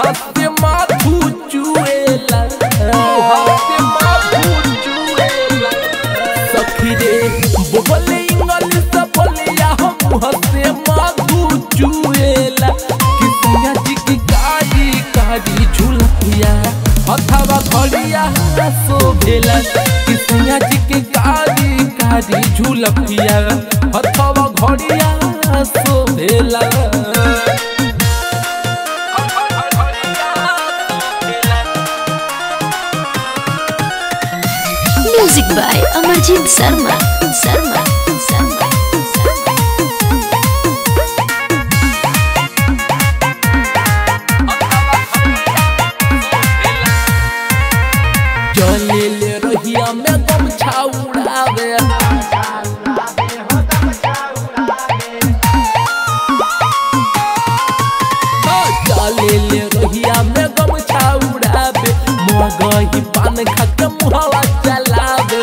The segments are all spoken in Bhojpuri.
हाथे माथू चुएला सखी रे बोले इंग्लिश बोलिया हम हाथे माथू चुएला किसिया जी की कारी कारी झुलकिया हथवा घड़िया शोभेला किसिया जी की कारी कारी झुलकिया हथवा घड़िया शोभेला। Music by Amarjit Sharma. चले ले रहिया में गमछा उड़ावे चले ले रहिया में गमछा उड़ावे मगही पान खा के मुहवा चलावे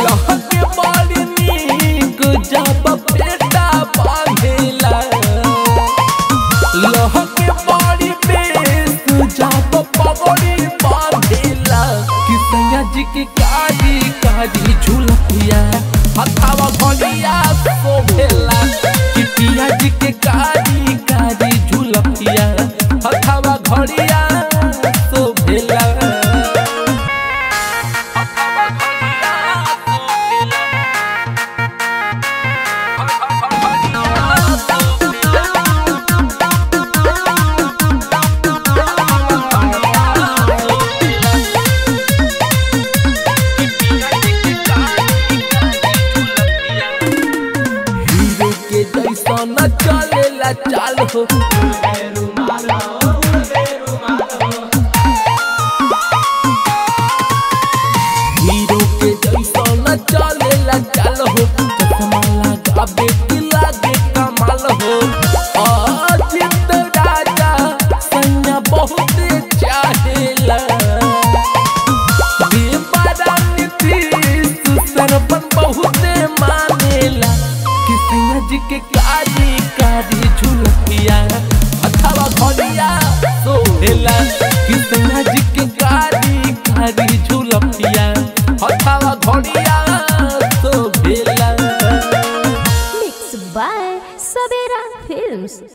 लहके बड़ी नीक जब पेटा बांधेला लहके बड़ी बेस जब पगड़ी बांधेला किसिया जी की कारी कारी झुलकिया हथवा घड़िया शोभेला किसिया जी की कारी कारी झुलकिया हथवा घड़िया शोभेला। न चलेला चाल हो हीरो के जैसा न चलेला चाल हो चश्मा लगावे कि लागे कमाल हो अजित राजा सैया बहुत चाहेला देवरा नीतीश सरपन बहुत मानेला किसिया जी के कारी कारी झुलकिया हथवा घड़िया शोभेला किसिया जी के कारी कारी झुलकिया हथवा घड़िया शोभेला। Mixed by Sabera Films.